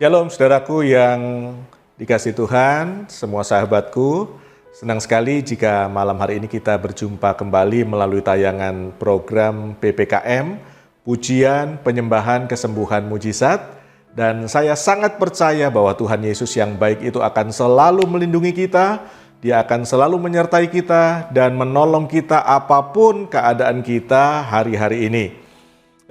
Shalom saudaraku yang dikasihi Tuhan, semua sahabatku. Senang sekali jika malam hari ini kita berjumpa kembali melalui tayangan program PPKM, Pujian, Penyembahan, Kesembuhan, Mujizat. Dan saya sangat percaya bahwa Tuhan Yesus yang baik itu akan selalu melindungi kita, Dia akan selalu menyertai kita dan menolong kita apapun keadaan kita hari-hari ini.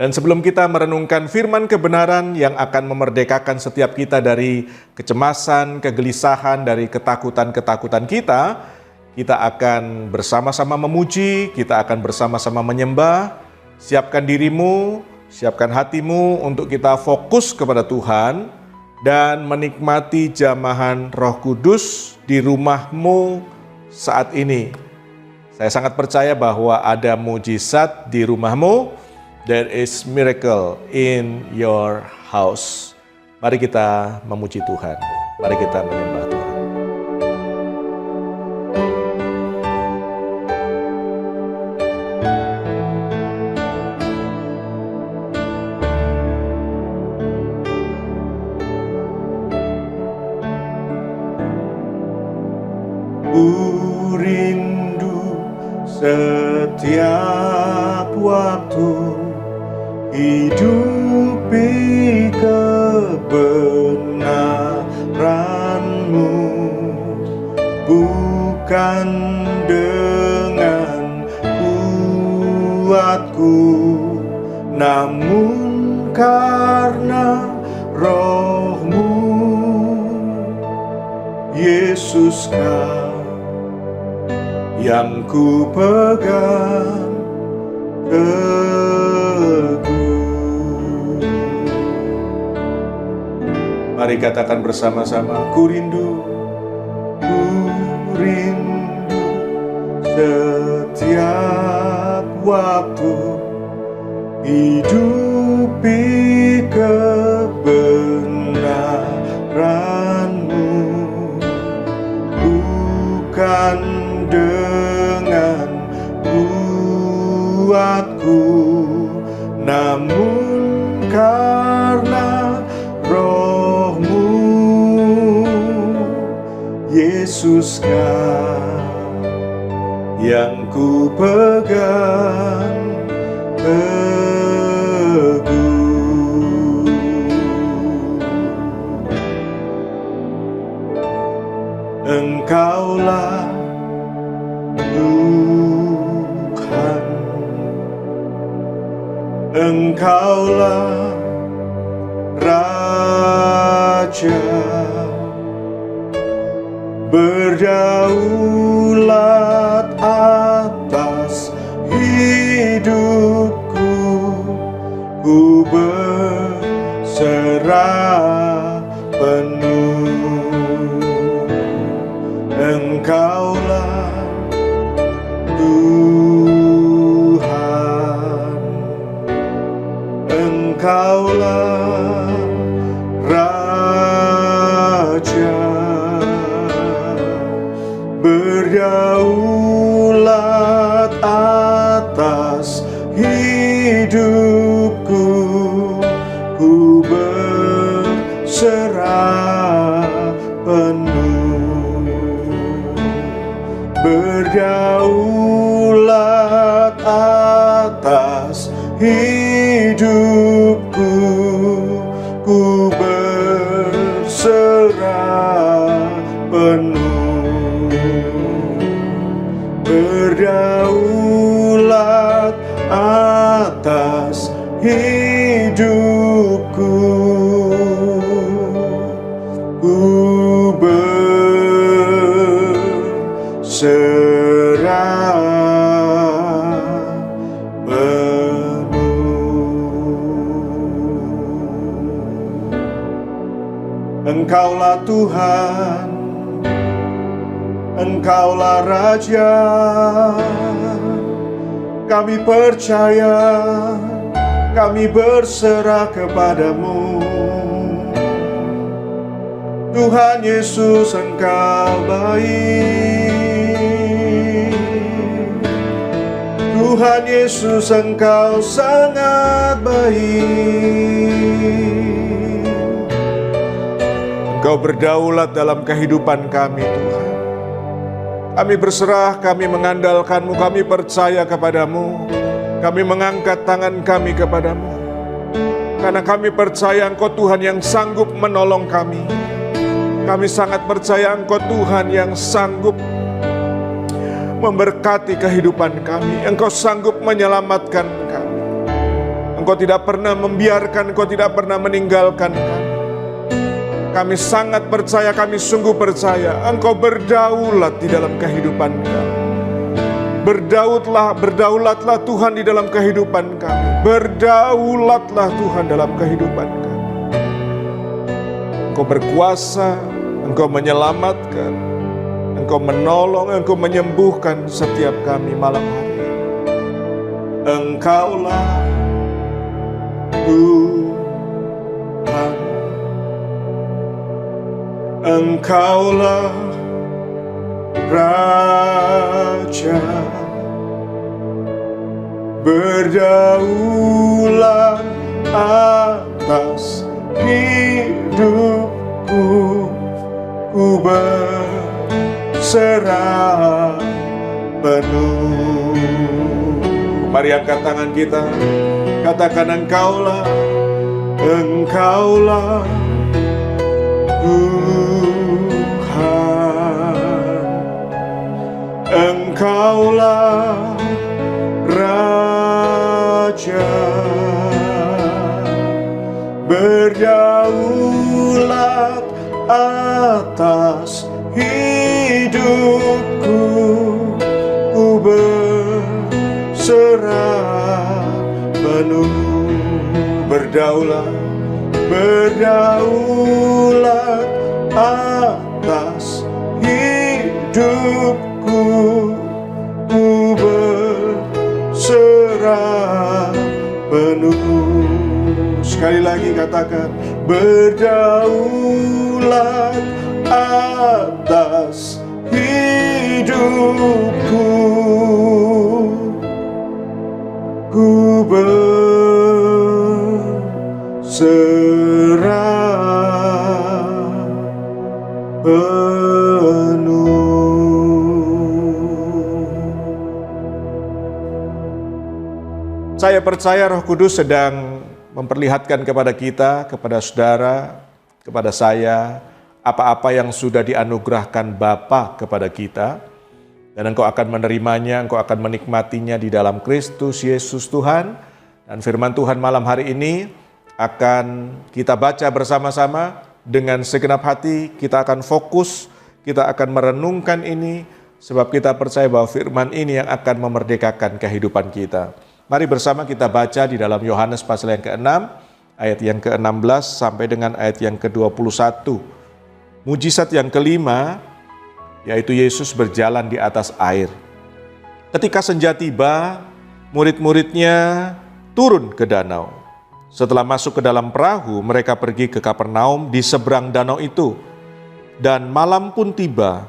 Dan sebelum kita merenungkan firman kebenaran yang akan memerdekakan setiap kita dari kecemasan, kegelisahan, dari ketakutan-ketakutan kita akan bersama-sama memuji, kita akan bersama-sama menyembah. Siapkan dirimu, siapkan hatimu untuk kita fokus kepada Tuhan dan menikmati jamahan Roh Kudus di rumahmu saat ini. Saya sangat percaya bahwa ada mujizat di rumahmu. There is miracle in your house. Mari kita memuji Tuhan. Mari kita menyembah Tuhan. Ku rindu setiap waktu hidupi kebenaran-Mu, bukan dengan kuatku, namun karena Roh-Mu. Yesus Kau yang ku pegang teguh. Mari katakan bersama-sama, ku rindu setiap waktu hidupi kebenaran-Mu, bukan dengan kuatku, namun karena Roh-Mu. Yesus Kau yang ku pegang teguh. Engkaulah Tuhan, Engkaulah Raja, berdaulat atas hidupku, ku berserah penuh. Engkaulah Tuhan, Engkaulah Raja, berdaulat atas hidupku, ku berserah penuh. Berdaulat atas hidupku, ku berserah penuh. Berdaulat atas hidupku, ku berserah penuh. Engkaulah Tuhan, Engkaulah Raja, kami percaya, kami berserah kepadamu. Tuhan Yesus, Engkau baik. Tuhan Yesus, Engkau sangat baik. Engkau berdaulat dalam kehidupan kami Tuhan. Kami berserah, kami mengandalkan-Mu, kami percaya kepada-Mu. Kami mengangkat tangan kami kepada-Mu. Karena kami percaya Engkau Tuhan yang sanggup menolong kami. Kami sangat percaya Engkau Tuhan yang sanggup memberkati kehidupan kami. Engkau sanggup menyelamatkan kami. Engkau tidak pernah membiarkan, Engkau tidak pernah meninggalkan kami. Kami sangat percaya, kami sungguh percaya Engkau berdaulat di dalam kehidupan kami. Berdaulatlah Tuhan di dalam kehidupan kami. Berdaulatlah Tuhan dalam kehidupan kami. Engkau berkuasa, Engkau menyelamatkan, Engkau menolong, Engkau menyembuhkan setiap kami malam hari ini. Engkaulah Tuhan, Engkaulah Raja, berdaulat atas hidupku. Ku berserah penuh. Mari angkat tangan kita, katakan Engkaulah, Engkaulah Tuhan, Engkaulah Raja, berdaulat atas hidupku. Ku berserah penuh. Berdaulat, berdaulat atas hidupku. Ku berserah penuh. Sekali lagi katakan, berdaulat atas hidupku. Ku berserah penuh. Saya percaya Roh Kudus sedang memperlihatkan kepada kita, kepada saudara, kepada saya, apa-apa yang sudah dianugerahkan Bapa kepada kita, dan engkau akan menerimanya, engkau akan menikmatinya di dalam Kristus Yesus Tuhan. Dan firman Tuhan malam hari ini akan kita baca bersama-sama dengan segenap hati. Kita akan fokus, kita akan merenungkan ini, sebab kita percaya bahwa firman ini yang akan memerdekakan kehidupan kita. Mari bersama kita baca di dalam Yohanes pasal yang ke-6, ayat yang ke-16 sampai dengan ayat yang ke-21. Mujizat yang kelima, yaitu Yesus berjalan di atas air. Ketika senja tiba, murid-muridnya turun ke danau. Setelah masuk ke dalam perahu, mereka pergi ke Kapernaum di seberang danau itu. Dan malam pun tiba.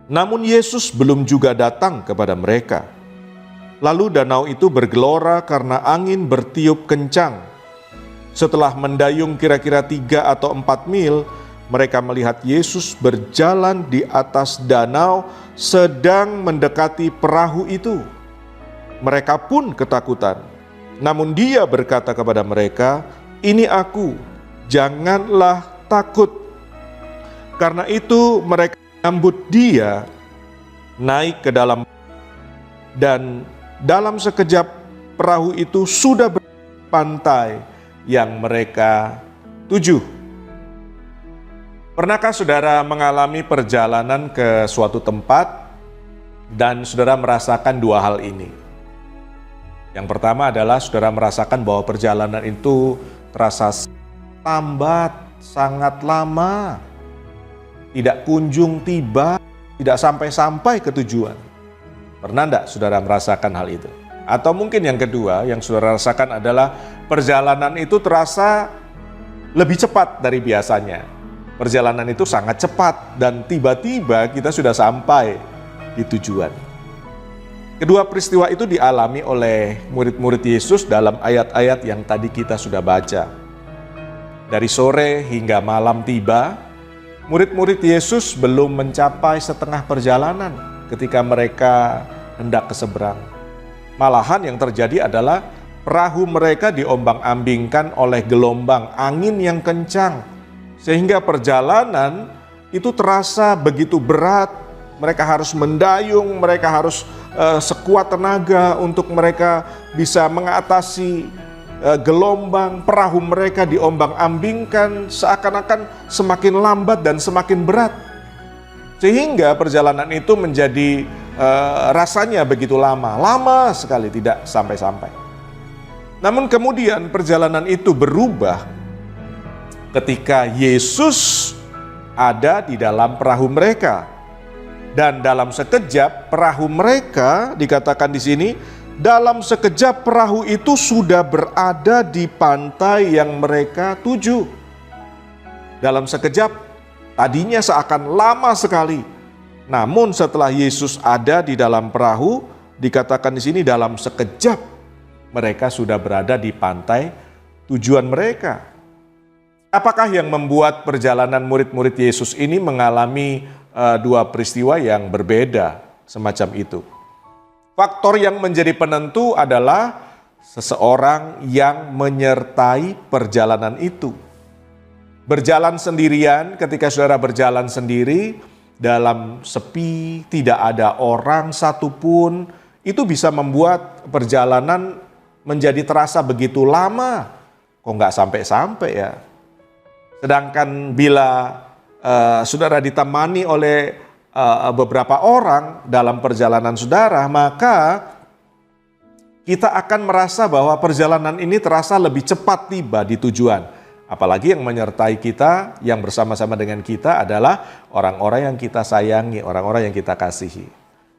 Namun Yesus belum juga datang kepada mereka. Lalu danau itu bergelora karena angin bertiup kencang. Setelah mendayung kira-kira 3 atau 4 mil, mereka melihat Yesus berjalan di atas danau sedang mendekati perahu itu. Mereka pun ketakutan. Namun Dia berkata kepada mereka, "Ini Aku, janganlah takut." Karena itu mereka menyambut Dia naik ke dalam, dan dalam sekejap perahu itu sudah berada pantai yang mereka tuju. Pernahkah saudara mengalami perjalanan ke suatu tempat dan saudara merasakan dua hal ini? Yang pertama adalah saudara merasakan bahwa perjalanan itu terasa lambat, sangat lama, tidak kunjung tiba, tidak sampai-sampai ke tujuan. Pernah enggak saudara merasakan hal itu? Atau mungkin yang kedua yang saudara rasakan adalah perjalanan itu terasa lebih cepat dari biasanya. Perjalanan itu sangat cepat dan tiba-tiba kita sudah sampai di tujuan. Kedua peristiwa itu dialami oleh murid-murid Yesus dalam ayat-ayat yang tadi kita sudah baca. Dari sore hingga malam tiba, murid-murid Yesus belum mencapai setengah perjalanan ketika mereka hendak ke seberang. Malahan yang terjadi adalah perahu mereka diombang-ambingkan oleh gelombang angin yang kencang, sehingga perjalanan itu terasa begitu berat. Mereka harus mendayung, mereka harus sekuat tenaga untuk mereka bisa mengatasi gelombang. Perahu mereka diombang-ambingkan seakan-akan semakin lambat dan semakin berat. Sehingga perjalanan itu menjadi rasanya begitu lama sekali tidak sampai-sampai. Namun kemudian perjalanan itu berubah ketika Yesus ada di dalam perahu mereka. Dan dalam sekejap perahu mereka, dikatakan di sini, dalam sekejap perahu itu sudah berada di pantai yang mereka tuju. Dalam sekejap, tadinya seakan lama sekali. Namun setelah Yesus ada di dalam perahu, dikatakan di sini dalam sekejap mereka sudah berada di pantai tujuan mereka. Apakah yang membuat perjalanan murid-murid Yesus ini mengalami dua peristiwa yang berbeda semacam itu? Faktor yang menjadi penentu adalah seseorang yang menyertai perjalanan itu. Berjalan sendirian, ketika saudara berjalan sendiri dalam sepi, tidak ada orang satupun, itu bisa membuat perjalanan menjadi terasa begitu lama. Kok nggak sampai-sampai ya? Sedangkan bila saudara ditemani oleh beberapa orang dalam perjalanan saudara, maka kita akan merasa bahwa perjalanan ini terasa lebih cepat tiba di tujuan. Apalagi yang menyertai kita, yang bersama-sama dengan kita adalah orang-orang yang kita sayangi, orang-orang yang kita kasihi.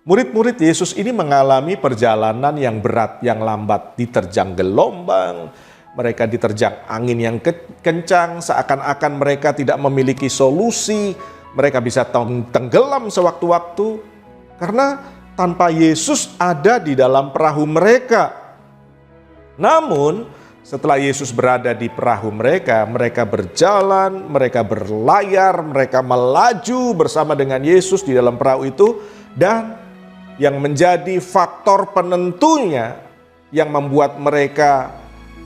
Murid-murid Yesus ini mengalami perjalanan yang berat, yang lambat, diterjang gelombang, mereka diterjang angin yang kencang, seakan-akan mereka tidak memiliki solusi, mereka bisa tenggelam sewaktu-waktu, karena tanpa Yesus ada di dalam perahu mereka. Namun, setelah Yesus berada di perahu mereka, mereka berjalan, mereka berlayar, mereka melaju bersama dengan Yesus di dalam perahu itu, dan yang menjadi faktor penentunya yang membuat mereka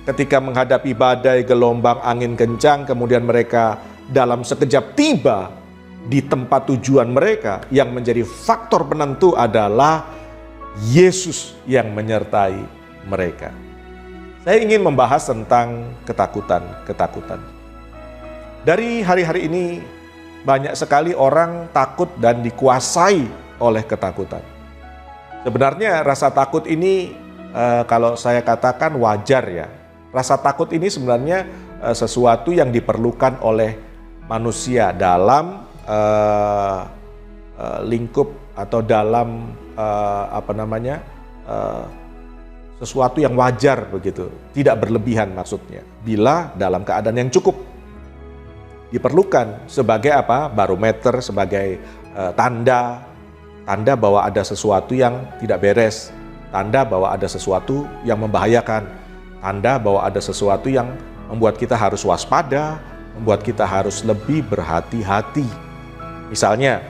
ketika menghadapi badai, gelombang, angin kencang, kemudian mereka dalam sekejap tiba di tempat tujuan mereka, yang menjadi faktor penentu adalah Yesus yang menyertai mereka. Saya ingin membahas tentang ketakutan. Dari hari-hari ini banyak sekali orang takut dan dikuasai oleh ketakutan. Sebenarnya rasa takut ini kalau saya katakan wajar ya. Rasa takut ini sebenarnya sesuatu yang diperlukan oleh manusia dalam lingkup atau dalam sesuatu yang wajar begitu, tidak berlebihan maksudnya. Bila dalam keadaan yang cukup, diperlukan sebagai barometer, sebagai tanda bahwa ada sesuatu yang tidak beres, tanda bahwa ada sesuatu yang membahayakan, tanda bahwa ada sesuatu yang membuat kita harus waspada, membuat kita harus lebih berhati-hati. Misalnya,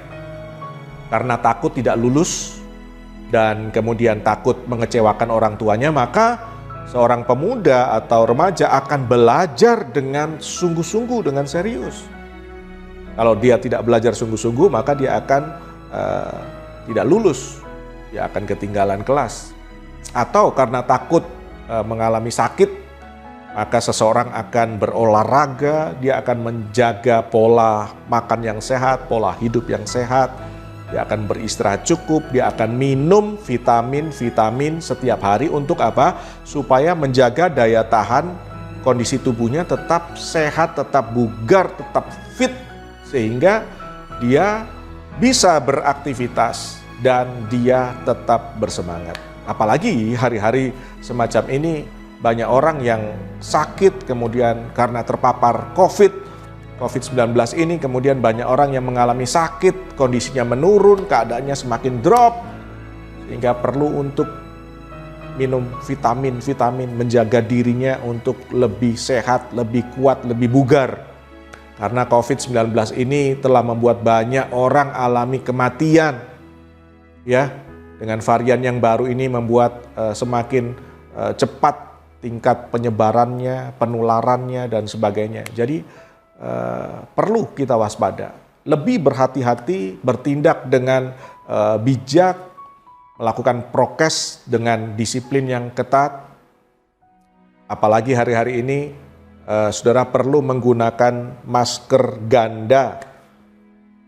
karena takut tidak lulus dan kemudian takut mengecewakan orang tuanya, maka seorang pemuda atau remaja akan belajar dengan sungguh-sungguh, dengan serius. Kalau dia tidak belajar sungguh-sungguh, maka dia akan tidak lulus, dia akan ketinggalan kelas. Atau karena takut mengalami sakit, maka seseorang akan berolahraga, dia akan menjaga pola makan yang sehat, pola hidup yang sehat, dia akan beristirahat cukup, dia akan minum vitamin setiap hari untuk apa? Supaya menjaga daya tahan kondisi tubuhnya tetap sehat, tetap bugar, tetap fit, sehingga dia bisa beraktivitas dan dia tetap bersemangat. Apalagi hari-hari semacam ini banyak orang yang sakit kemudian karena terpapar COVID-19 ini, kemudian banyak orang yang mengalami sakit, kondisinya menurun, keadaannya semakin drop, sehingga perlu untuk minum vitamin-vitamin, menjaga dirinya untuk lebih sehat, lebih kuat, lebih bugar. Karena COVID-19 ini telah membuat banyak orang alami kematian. Ya, dengan varian yang baru ini membuat semakin cepat tingkat penyebarannya, penularannya, dan sebagainya. Jadi perlu kita waspada, lebih berhati-hati, bertindak dengan bijak, melakukan prokes dengan disiplin yang ketat. Apalagi hari-hari ini saudara perlu menggunakan masker ganda.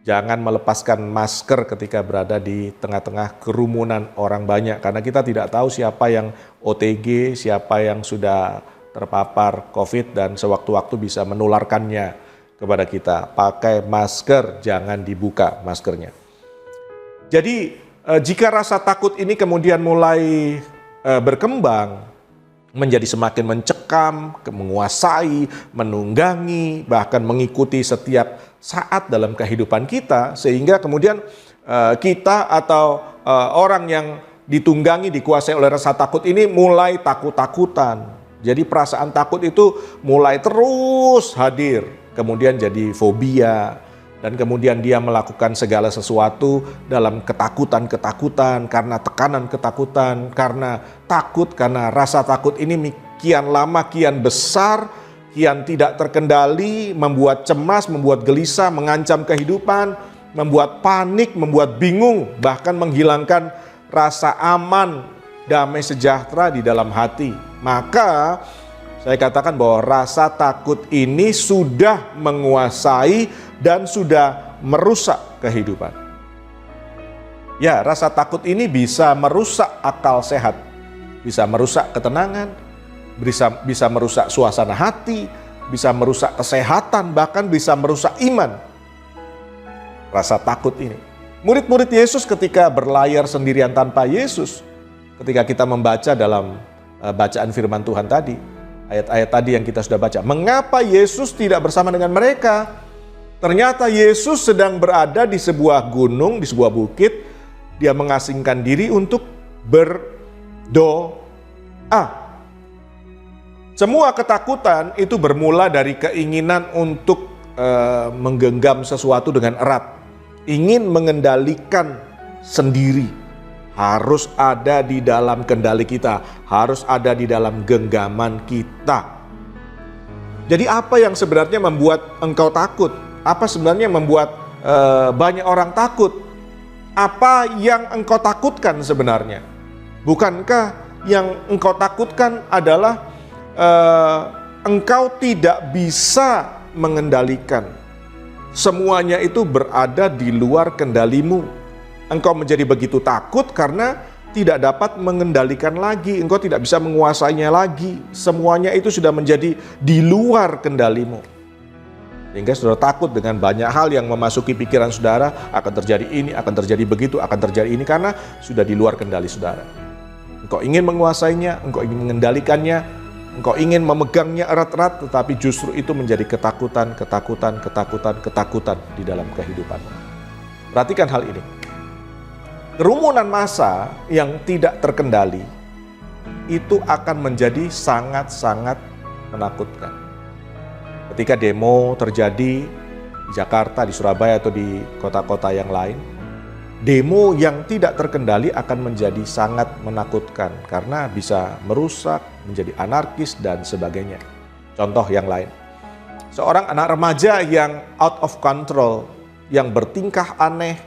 Jangan melepaskan masker ketika berada di tengah-tengah kerumunan orang banyak, karena kita tidak tahu siapa yang OTG, siapa yang sudah terpapar COVID dan sewaktu-waktu bisa menularkannya kepada kita. Pakai masker, jangan dibuka maskernya. Jadi jika rasa takut ini kemudian mulai berkembang, menjadi semakin mencekam, menguasai, menunggangi, bahkan mengikuti setiap saat dalam kehidupan kita, sehingga kemudian kita atau orang yang ditunggangi, dikuasai oleh rasa takut ini mulai takut-takutan. Jadi perasaan takut itu mulai terus hadir, kemudian jadi fobia, dan kemudian dia melakukan segala sesuatu dalam ketakutan-ketakutan, karena tekanan ketakutan, karena takut, karena rasa takut ini kian lama kian besar, kian tidak terkendali, membuat cemas, membuat gelisah, mengancam kehidupan, membuat panik, membuat bingung, bahkan menghilangkan rasa aman, damai sejahtera di dalam hati. Maka saya katakan bahwa rasa takut ini sudah menguasai dan sudah merusak kehidupan. Ya, rasa takut ini bisa merusak akal sehat, bisa merusak ketenangan, bisa merusak suasana hati, bisa merusak kesehatan, bahkan bisa merusak iman. Rasa takut ini. Murid-murid Yesus ketika berlayar sendirian tanpa Yesus, ketika kita membaca dalam bacaan firman Tuhan tadi, ayat-ayat tadi yang kita sudah baca, mengapa Yesus tidak bersama dengan mereka? Ternyata Yesus sedang berada di sebuah gunung, di sebuah bukit. Dia mengasingkan diri untuk berdoa. Semua ketakutan itu bermula dari keinginan untuk menggenggam sesuatu dengan erat. Ingin mengendalikan sendiri. Harus ada di dalam kendali kita. Harus ada di dalam genggaman kita. Jadi apa yang sebenarnya membuat engkau takut? Apa sebenarnya membuat banyak orang takut? Apa yang engkau takutkan sebenarnya? Bukankah yang engkau takutkan adalah engkau tidak bisa mengendalikan? Semuanya itu berada di luar kendalimu. Engkau menjadi begitu takut karena tidak dapat mengendalikan lagi. Engkau tidak bisa menguasainya lagi. Semuanya itu sudah menjadi di luar kendalimu. Sehingga saudara takut dengan banyak hal yang memasuki pikiran saudara, akan terjadi ini, akan terjadi begitu, akan terjadi ini, karena sudah di luar kendali saudara. Engkau ingin menguasainya, engkau ingin mengendalikannya, engkau ingin memegangnya erat-erat, tetapi justru itu menjadi ketakutan di dalam kehidupanmu. Perhatikan hal ini. Kerumunan massa yang tidak terkendali itu akan menjadi sangat-sangat menakutkan. Ketika demo terjadi di Jakarta, di Surabaya, atau di kota-kota yang lain, demo yang tidak terkendali akan menjadi sangat menakutkan karena bisa merusak, menjadi anarkis, dan sebagainya. Contoh yang lain, seorang anak remaja yang out of control, yang bertingkah aneh,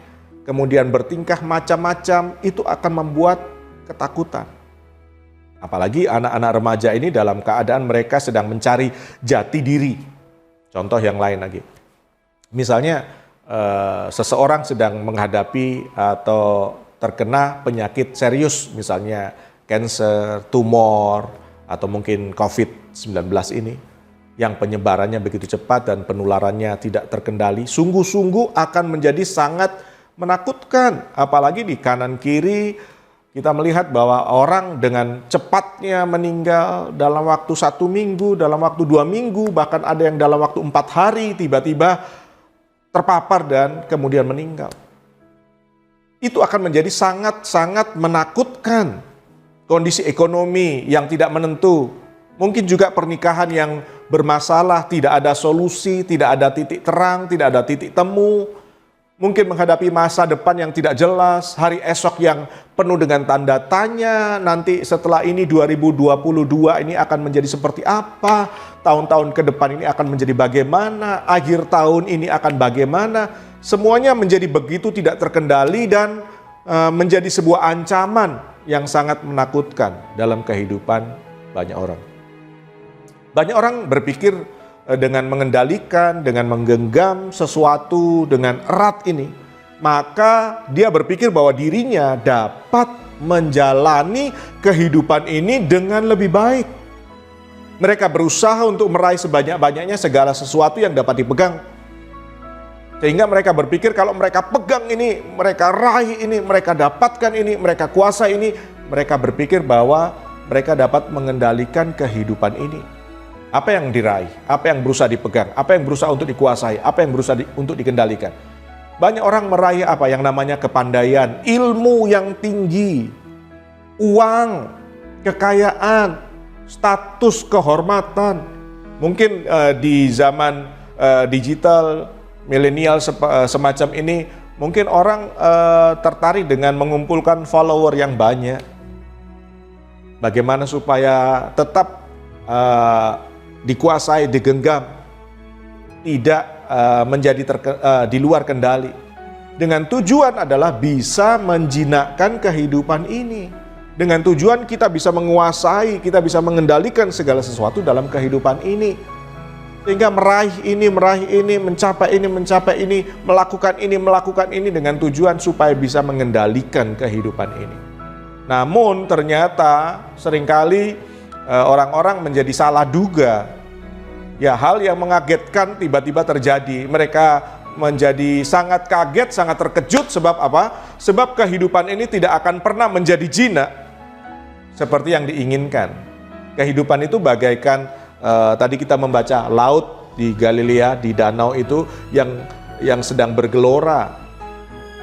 kemudian bertingkah macam-macam, itu akan membuat ketakutan. Apalagi anak-anak remaja ini dalam keadaan mereka sedang mencari jati diri. Contoh yang lain lagi, misalnya seseorang sedang menghadapi atau terkena penyakit serius, misalnya kanker, tumor, atau mungkin COVID-19 ini, yang penyebarannya begitu cepat dan penularannya tidak terkendali, sungguh-sungguh akan menjadi sangat menakutkan. Apalagi di kanan kiri kita melihat bahwa orang dengan cepatnya meninggal dalam waktu 1 minggu, dalam waktu 2 minggu, bahkan ada yang dalam waktu 4 hari tiba-tiba terpapar dan kemudian meninggal. Itu akan menjadi sangat-sangat menakutkan. kondisi ekonomi yang tidak menentu, mungkin juga pernikahan yang bermasalah, tidak ada solusi, tidak ada titik terang, tidak ada titik temu, mungkin menghadapi masa depan yang tidak jelas, hari esok yang penuh dengan tanda tanya, nanti setelah ini 2022 ini akan menjadi seperti apa, tahun-tahun ke depan ini akan menjadi bagaimana, akhir tahun ini akan bagaimana, semuanya menjadi begitu tidak terkendali dan menjadi sebuah ancaman yang sangat menakutkan dalam kehidupan banyak orang. Banyak orang berpikir dengan mengendalikan, dengan menggenggam sesuatu dengan erat ini, maka dia berpikir bahwa dirinya dapat menjalani kehidupan ini dengan lebih baik. Mereka berusaha untuk meraih sebanyak-banyaknya segala sesuatu yang dapat dipegang. Sehingga mereka berpikir kalau mereka pegang ini, mereka raih ini, mereka dapatkan ini, mereka kuasai ini, mereka berpikir bahwa mereka dapat mengendalikan kehidupan ini. Apa yang diraih, apa yang berusaha dipegang, apa yang berusaha untuk dikuasai, apa yang berusaha untuk dikendalikan. Banyak orang meraih apa yang namanya kepandaian, ilmu yang tinggi, uang, kekayaan, status kehormatan. Mungkin di zaman digital, milenial semacam ini, mungkin orang tertarik dengan mengumpulkan follower yang banyak. Bagaimana supaya tetap dikuasai, digenggam, tidak menjadi di luar kendali. Dengan tujuan adalah bisa menjinakkan kehidupan ini. Dengan tujuan kita bisa menguasai, kita bisa mengendalikan segala sesuatu dalam kehidupan ini. Sehingga meraih ini, mencapai ini, melakukan ini dengan tujuan supaya bisa mengendalikan kehidupan ini. Namun ternyata seringkali orang-orang menjadi salah duga. Ya, hal yang mengagetkan tiba-tiba terjadi. Mereka menjadi sangat kaget, sangat terkejut. Sebab apa? Sebab kehidupan ini tidak akan pernah menjadi jinak seperti yang diinginkan. Kehidupan itu bagaikan tadi kita membaca laut di Galilea, di danau itu yang sedang bergelora.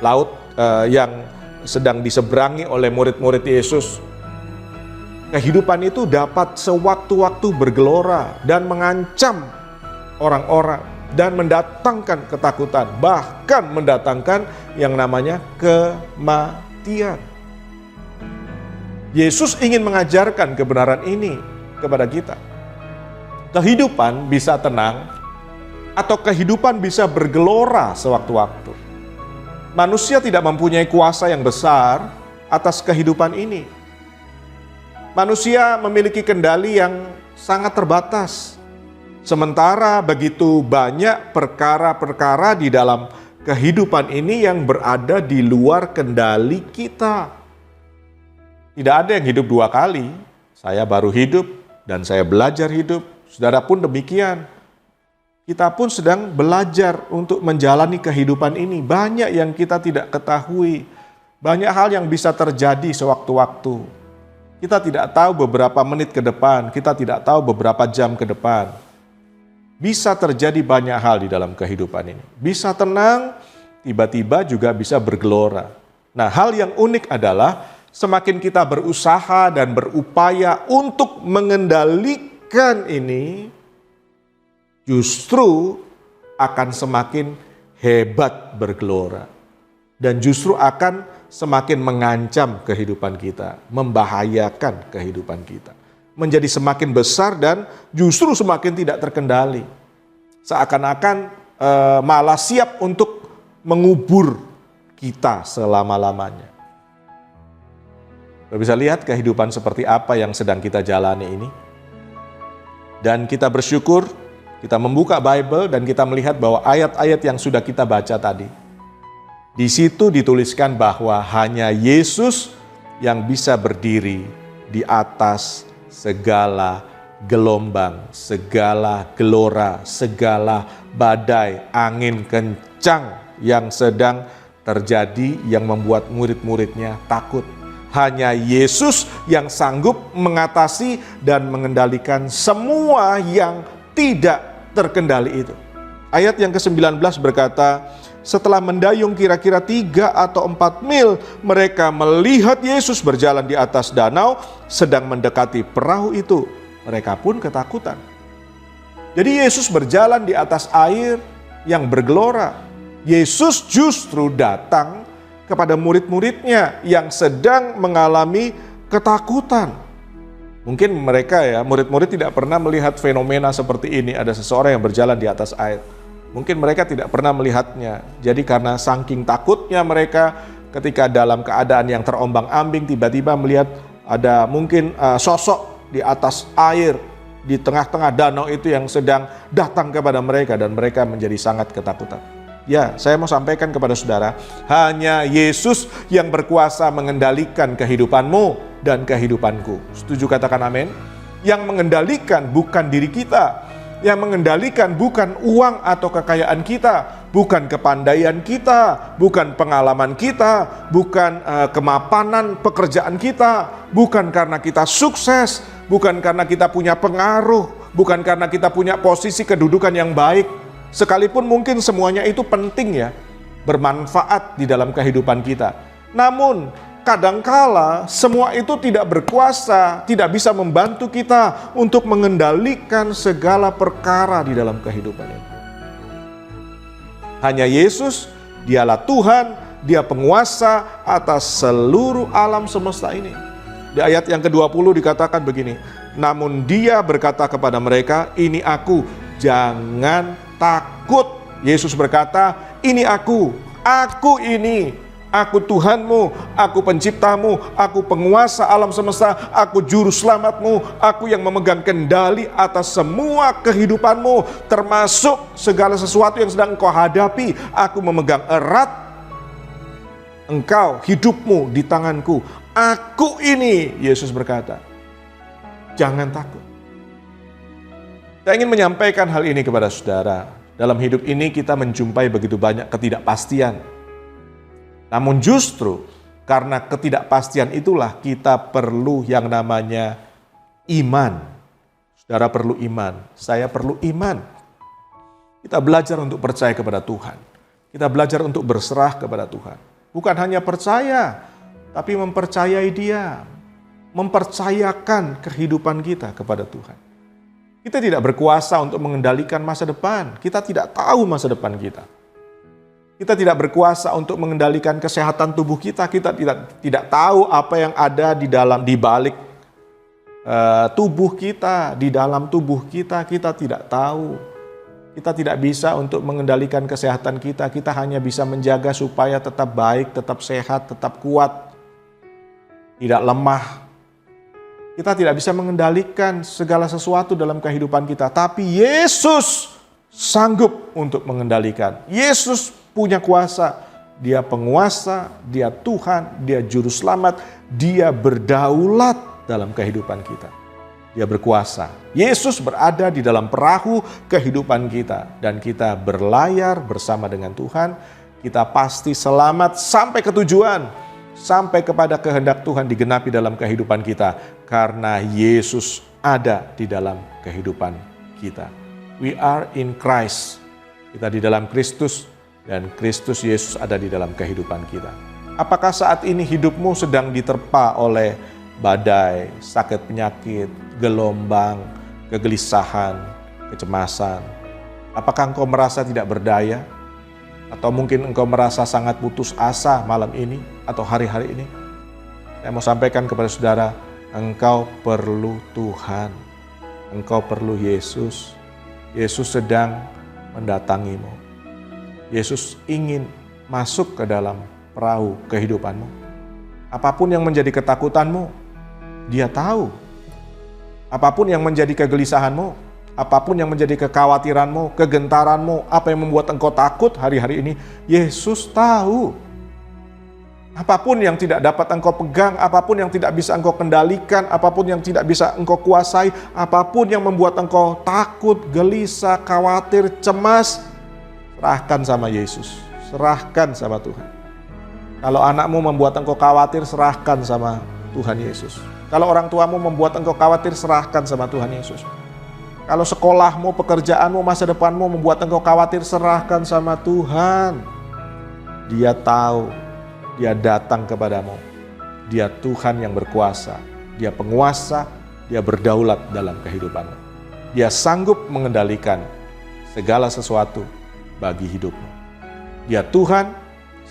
Laut yang sedang diseberangi oleh murid-murid Yesus. Kehidupan itu dapat sewaktu-waktu bergelora dan mengancam orang-orang dan mendatangkan ketakutan, bahkan mendatangkan yang namanya kematian. Yesus ingin mengajarkan kebenaran ini kepada kita. Kehidupan bisa tenang atau kehidupan bisa bergelora sewaktu-waktu. Manusia tidak mempunyai kuasa yang besar atas kehidupan ini. Manusia memiliki kendali yang sangat terbatas. Sementara begitu banyak perkara-perkara di dalam kehidupan ini yang berada di luar kendali kita. Tidak ada yang hidup dua kali. Saya baru hidup dan saya belajar hidup. Saudara pun demikian. Kita pun sedang belajar untuk menjalani kehidupan ini. Banyak yang kita tidak ketahui. Banyak hal yang bisa terjadi sewaktu-waktu. Kita tidak tahu beberapa menit ke depan, kita tidak tahu beberapa jam ke depan. Bisa terjadi banyak hal di dalam kehidupan ini. Bisa tenang, tiba-tiba juga bisa bergelora. Nah, hal yang unik adalah semakin kita berusaha dan berupaya untuk mengendalikan ini, justru akan semakin hebat bergelora. Dan justru akan semakin mengancam kehidupan kita, membahayakan kehidupan kita. Menjadi semakin besar dan justru semakin tidak terkendali. Seakan-akan malah siap untuk mengubur kita selama-lamanya. Kita bisa lihat kehidupan seperti apa yang sedang kita jalani ini. Dan kita bersyukur, kita membuka Bible dan kita melihat bahwa ayat-ayat yang sudah kita baca tadi, di situ dituliskan bahwa hanya Yesus yang bisa berdiri di atas segala gelombang, segala gelora, segala badai, angin kencang yang sedang terjadi yang membuat murid-muridnya takut. Hanya Yesus yang sanggup mengatasi dan mengendalikan semua yang tidak terkendali itu. Ayat yang ke-19 berkata, Setelah mendayung kira-kira 3 atau 4 mil, mereka melihat Yesus berjalan di atas danau sedang mendekati perahu itu. Mereka pun ketakutan. Jadi Yesus berjalan di atas air yang bergelora. Yesus justru datang kepada murid-muridnya yang sedang mengalami ketakutan. Mungkin mereka murid-murid tidak pernah melihat fenomena seperti ini, ada seseorang yang berjalan di atas air. Mungkin mereka tidak pernah melihatnya. Jadi karena saking takutnya mereka ketika dalam keadaan yang terombang-ambing tiba-tiba melihat ada mungkin sosok di atas air di tengah-tengah danau itu yang sedang datang kepada mereka dan mereka menjadi sangat ketakutan. Ya, saya mau sampaikan kepada saudara, hanya Yesus yang berkuasa mengendalikan kehidupanmu dan kehidupanku. Setuju, katakan amin. Yang mengendalikan bukan diri kita, yang mengendalikan bukan uang atau kekayaan kita, bukan kepandaian kita, bukan pengalaman kita, bukan kemapanan pekerjaan kita, bukan karena kita sukses, bukan karena kita punya pengaruh, bukan karena kita punya posisi kedudukan yang baik. Sekalipun mungkin semuanya itu penting ya, bermanfaat di dalam kehidupan kita. Namun kadangkala semua itu tidak berkuasa, tidak bisa membantu kita untuk mengendalikan segala perkara di dalam kehidupan ini. Hanya Yesus, dialah Tuhan, dia penguasa atas seluruh alam semesta ini. Di ayat yang ke-20 dikatakan begini, namun dia berkata kepada mereka, ini aku, jangan takut. Yesus berkata, ini aku ini, aku Tuhanmu, aku penciptamu, aku penguasa alam semesta, aku juru selamatmu, aku yang memegang kendali atas semua kehidupanmu, termasuk segala sesuatu yang sedang engkau hadapi. Aku memegang erat engkau, hidupmu di tanganku. Aku ini, Yesus berkata, jangan takut. Saya ingin menyampaikan hal ini kepada saudara. Dalam hidup ini kita menjumpai begitu banyak ketidakpastian. Namun justru karena ketidakpastian itulah kita perlu yang namanya iman. Saudara perlu iman, saya perlu iman. Kita belajar untuk percaya kepada Tuhan. Kita belajar untuk berserah kepada Tuhan. Bukan hanya percaya, tapi mempercayai Dia. Mempercayakan kehidupan kita kepada Tuhan. Kita tidak berkuasa untuk mengendalikan masa depan. Kita tidak tahu masa depan kita. Kita tidak berkuasa untuk mengendalikan kesehatan tubuh kita. Kita tidak tahu apa yang ada di balik tubuh kita, di dalam tubuh kita. Kita tidak tahu. Kita tidak bisa untuk mengendalikan kesehatan kita. Kita hanya bisa menjaga supaya tetap baik, tetap sehat, tetap kuat, tidak lemah. Kita tidak bisa mengendalikan segala sesuatu dalam kehidupan kita, tapi Yesus sanggup untuk mengendalikan. Yesus punya kuasa, Dia penguasa, Dia Tuhan, Dia juru selamat, Dia berdaulat dalam kehidupan kita. Dia berkuasa. Yesus berada di dalam perahu kehidupan kita dan kita berlayar bersama dengan Tuhan. Kita pasti selamat sampai ke tujuan. Sampai kepada kehendak Tuhan digenapi dalam kehidupan kita. Karena Yesus ada di dalam kehidupan kita. We are in Christ. Kita di dalam Kristus dan Kristus Yesus ada di dalam kehidupan kita. Apakah saat ini hidupmu sedang diterpa oleh badai, sakit penyakit, gelombang, kegelisahan, kecemasan? Apakah engkau merasa tidak berdaya? Atau mungkin engkau merasa sangat putus asa malam ini atau hari-hari ini? Saya mau sampaikan kepada saudara, engkau perlu Tuhan. Engkau perlu Yesus. Yesus sedang mendatangimu. Yesus ingin masuk ke dalam perahu kehidupanmu. Apapun yang menjadi ketakutanmu, Dia tahu. Apapun yang menjadi kegelisahanmu, apapun yang menjadi kekhawatiranmu, kegentaranmu, apa yang membuat engkau takut hari-hari ini, Yesus tahu. Apapun yang tidak dapat engkau pegang, apapun yang tidak bisa engkau kendalikan, apapun yang tidak bisa engkau kuasai, apapun yang membuat engkau takut, gelisah, khawatir, cemas, serahkan sama Yesus, serahkan sama Tuhan. Kalau anakmu membuat engkau khawatir, serahkan sama Tuhan Yesus. Kalau orang tuamu membuat engkau khawatir, serahkan sama Tuhan Yesus. Kalau sekolahmu, pekerjaanmu, masa depanmu membuat engkau khawatir, serahkan sama Tuhan. Dia tahu, Dia datang kepadamu. Dia Tuhan yang berkuasa, Dia penguasa, Dia berdaulat dalam kehidupanmu. Dia sanggup mengendalikan segala sesuatu bagi hidupmu. Dia Tuhan,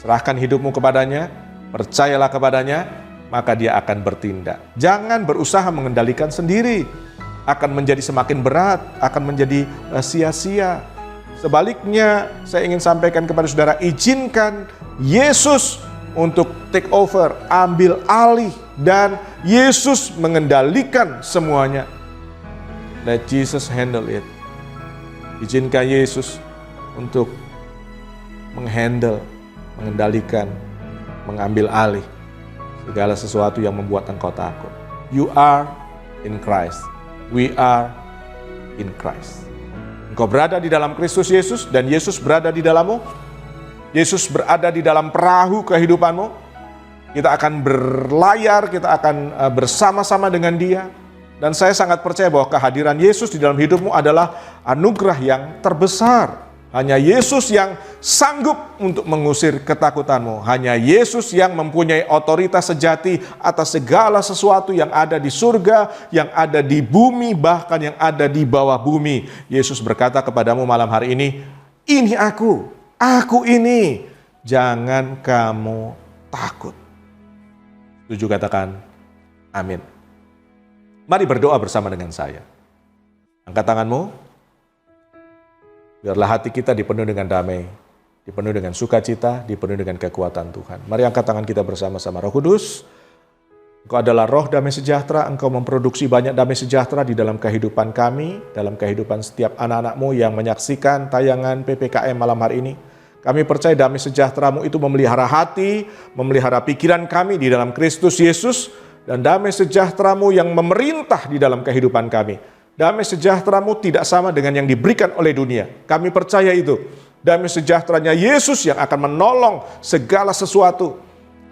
serahkan hidupmu kepadanya, percayalah kepadanya, maka Dia akan bertindak. Jangan berusaha mengendalikan sendiri, akan menjadi semakin berat, akan menjadi sia-sia. Sebaliknya, saya ingin sampaikan kepada saudara, izinkan Yesus untuk take over, ambil alih, dan Yesus mengendalikan semuanya. Let Jesus handle it. Izinkan Yesus untuk menghandle, mengendalikan, mengambil alih segala sesuatu yang membuat engkau takut. You are in Christ. We are in Christ. Engkau berada di dalam Kristus Yesus dan Yesus berada di dalammu. Yesus berada di dalam perahu kehidupanmu. Kita akan berlayar, kita akan bersama-sama dengan Dia. Dan saya sangat percaya bahwa kehadiran Yesus di dalam hidupmu adalah anugerah yang terbesar. Hanya Yesus yang sanggup untuk mengusir ketakutanmu. Hanya Yesus yang mempunyai otoritas sejati atas segala sesuatu yang ada di surga, yang ada di bumi, bahkan yang ada di bawah bumi. Yesus berkata kepadamu malam hari ini aku ini, jangan kamu takut. Setuju, katakan amin. Mari berdoa bersama dengan saya. Angkat tanganmu. Biarlah hati kita dipenuhi dengan damai, dipenuhi dengan sukacita, dipenuhi dengan kekuatan Tuhan. Mari angkat tangan kita bersama-sama. Roh Kudus, Engkau adalah roh damai sejahtera, Engkau memproduksi banyak damai sejahtera di dalam kehidupan kami, dalam kehidupan setiap anak-anak-Mu yang menyaksikan tayangan PPKM malam hari ini. Kami percaya damai sejahtera-Mu itu memelihara hati, memelihara pikiran kami di dalam Kristus Yesus, dan damai sejahtera-Mu yang memerintah di dalam kehidupan kami. Damai sejahtera-Mu tidak sama dengan yang diberikan oleh dunia. Kami percaya itu. Damai sejahteranya Yesus yang akan menolong segala sesuatu,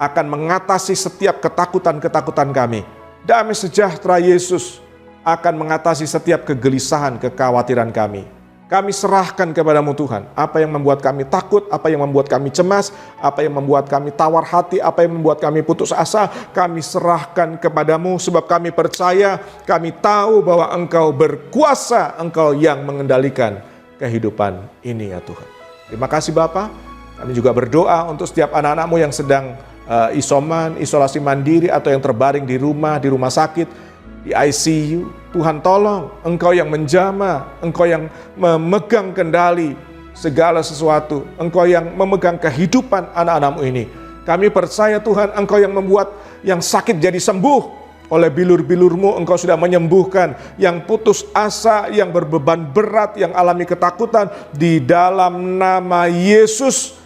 akan mengatasi setiap ketakutan-ketakutan kami. Damai sejahtera Yesus akan mengatasi setiap kegelisahan, kekhawatiran kami. Kami serahkan kepadamu Tuhan, apa yang membuat kami takut, apa yang membuat kami cemas, apa yang membuat kami tawar hati, apa yang membuat kami putus asa, kami serahkan kepadamu sebab kami percaya, kami tahu bahwa Engkau berkuasa, Engkau yang mengendalikan kehidupan ini ya Tuhan. Terima kasih Bapa. Kami juga berdoa untuk setiap anak-anak-Mu yang sedang isoman, isolasi mandiri atau yang terbaring di rumah sakit, di ICU. Tuhan tolong, Engkau yang menjamah, Engkau yang memegang kendali segala sesuatu, Engkau yang memegang kehidupan anak-anak-Mu ini. Kami percaya Tuhan, Engkau yang membuat yang sakit jadi sembuh. Oleh bilur-bilur-Mu Engkau sudah menyembuhkan yang putus asa, yang berbeban berat, yang alami ketakutan. Di dalam nama Yesus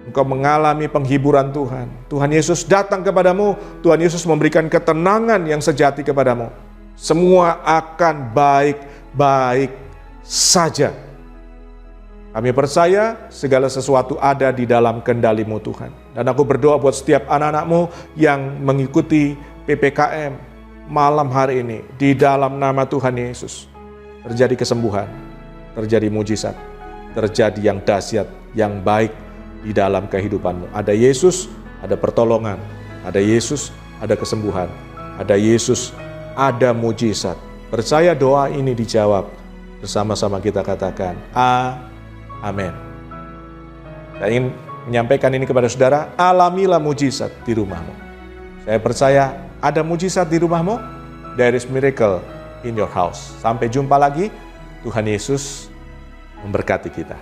Engkau mengalami penghiburan Tuhan. Tuhan Yesus datang kepadamu, Tuhan Yesus memberikan ketenangan yang sejati kepadamu. Semua akan baik-baik saja. Kami percaya segala sesuatu ada di dalam kendali-Mu Tuhan. Dan aku berdoa buat setiap anak-anak-Mu yang mengikuti PPKM malam hari ini. Di dalam nama Tuhan Yesus, terjadi kesembuhan, terjadi mujizat, terjadi yang dahsyat, yang baik di dalam kehidupanmu. Ada Yesus, ada pertolongan. Ada Yesus, ada kesembuhan. Ada Yesus, ada mujizat. Percaya doa ini dijawab. Bersama-sama kita katakan, amin. Saya ingin menyampaikan ini kepada saudara, alamilah mujizat di rumahmu. Saya percaya ada mujizat di rumahmu. There is miracle in your house. Sampai jumpa lagi. Tuhan Yesus memberkati kita.